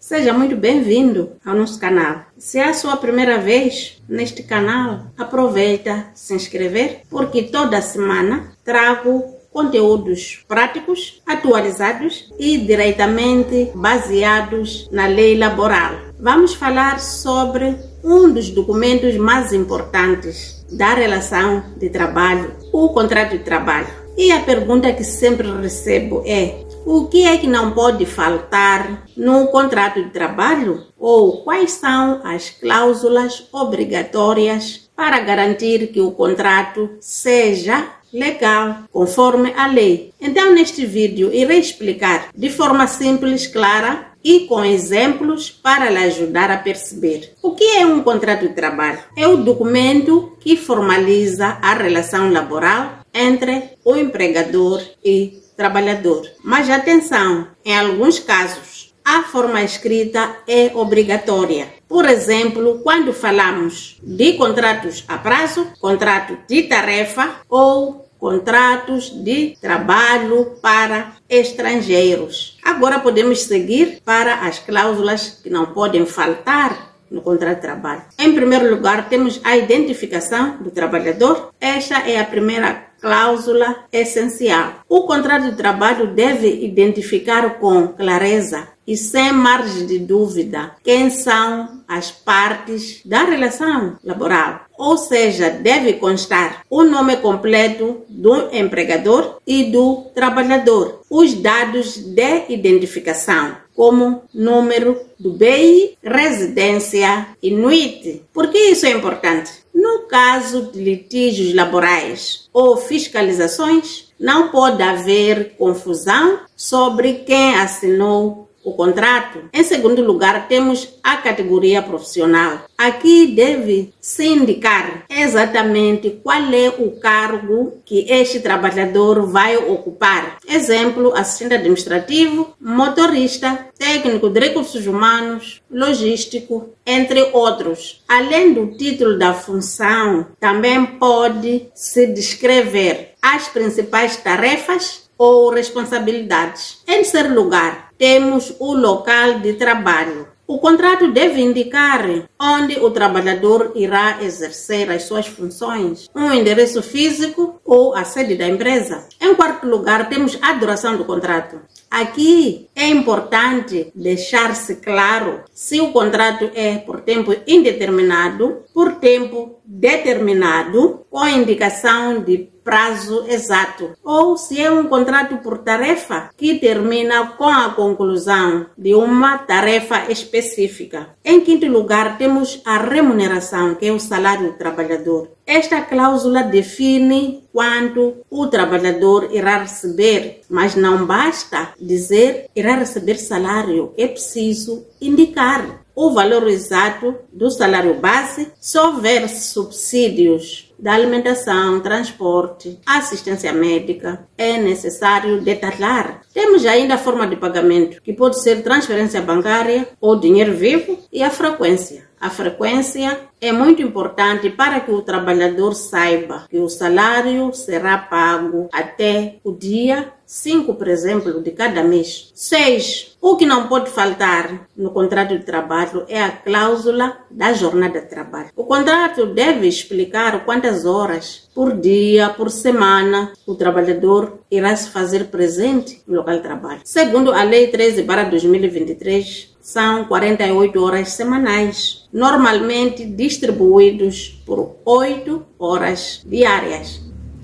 Seja muito bem-vindo ao nosso canal. Se é a sua primeira vez neste canal, aproveita se inscrever, porque toda semana trago conteúdos práticos, atualizados e diretamente baseados na lei laboral. Vamos falar sobre um dos documentos mais importantes da relação de trabalho, o contrato de trabalho. E a pergunta que sempre recebo é: o que é que não pode faltar no contrato de trabalho? Ou quais são as cláusulas obrigatórias para garantir que o contrato seja legal, conforme a lei? Então, neste vídeo, irei explicar de forma simples, clara e com exemplos para lhe ajudar a perceber. O que é um contrato de trabalho? É o documento que formaliza a relação laboral entre o empregador e trabalhador. Mas atenção, em alguns casos, a forma escrita é obrigatória. Por exemplo, quando falamos de contratos a prazo, contrato de tarefa ou contratos de trabalho para estrangeiros. Agora podemos seguir para as cláusulas que não podem faltar no contrato de trabalho. Em primeiro lugar, temos a identificação do trabalhador. Esta é a primeira cláusula essencial. O contrato de trabalho deve identificar com clareza e sem margem de dúvida quem são as partes da relação laboral. Ou seja, deve constar o nome completo do empregador e do trabalhador, os dados de identificação, como número do BI, residência e NUIT. Por que isso é importante? No caso de litígios laborais ou fiscalizações, não pode haver confusão sobre quem assinou o contrato. Em segundo lugar, temos a categoria profissional. Aqui deve se indicar exatamente qual é o cargo que este trabalhador vai ocupar. Exemplo, assistente administrativo, motorista, técnico de recursos humanos, logístico, entre outros. Além do título da função, também pode se descrever as principais tarefas ou responsabilidades. Em terceiro lugar, temos o local de trabalho. O contrato deve indicar onde o trabalhador irá exercer as suas funções, um endereço físico ou a sede da empresa. Em quarto lugar, temos a duração do contrato. Aqui é importante deixar-se claro se o contrato é por tempo indeterminado, por tempo determinado, com indicação de prazo exato, ou se é um contrato por tarefa que termina com a conclusão de uma tarefa específica. Em quinto lugar, temos a remuneração, que é o salário do trabalhador. Esta cláusula define quanto o trabalhador irá receber, mas não basta dizer irá receber salário, é preciso indicar o valor exato do salário base. Se houver subsídios da alimentação, transporte, assistência médica, é necessário detalhar. Temos ainda a forma de pagamento, que pode ser transferência bancária ou dinheiro vivo, e a frequência. A frequência é muito importante para que o trabalhador saiba que o salário será pago até o dia 5, por exemplo, de cada mês. 6. O que não pode faltar no contrato de trabalho é a cláusula da jornada de trabalho. O contrato deve explicar quantas horas por dia, por semana, o trabalhador irá se fazer presente no local de trabalho. Segundo a Lei 13/2023, são 48 horas semanais, normalmente distribuídos por 8 horas diárias,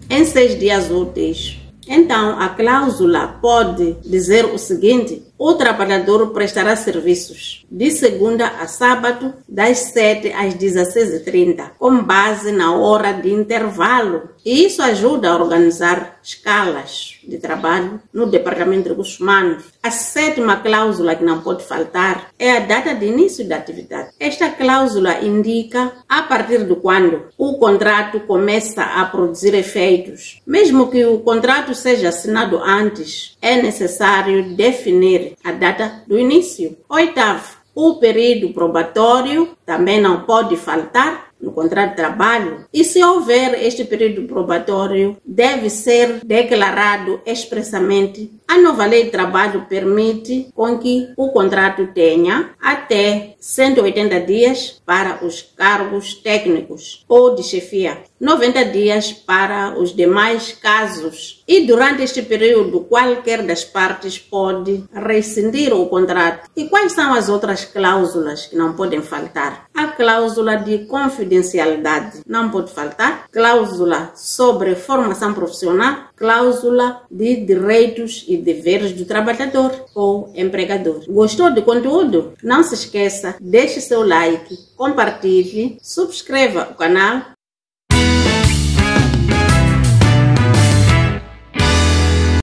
em 6 dias úteis. Então, a cláusula pode dizer o seguinte: o trabalhador prestará serviços de segunda a sábado, das 7 às 16h30, com base na hora de intervalo. E isso ajuda a organizar escalas de trabalho no Departamento de Recursos Humanos. A sétima cláusula que não pode faltar é a data de início da atividade. Esta cláusula indica a partir de quando o contrato começa a produzir efeitos. Mesmo que o contrato seja assinado antes, é necessário definir a data do início. Oitavo, o período probatório também não pode faltar. no contrato de trabalho e, se houver este período probatório, deve ser declarado expressamente. A nova lei de trabalho permite com que o contrato tenha até 180 dias para os cargos técnicos ou de chefia, 90 dias para os demais casos. E durante este período, qualquer das partes pode rescindir o contrato. E quais são as outras cláusulas que não podem faltar? A cláusula de confidencialidade não pode faltar, cláusula sobre formação profissional, cláusula de direitos e deveres do trabalhador ou empregador. Gostou do conteúdo? Não se esqueça, deixe seu like, compartilhe, subscreva o canal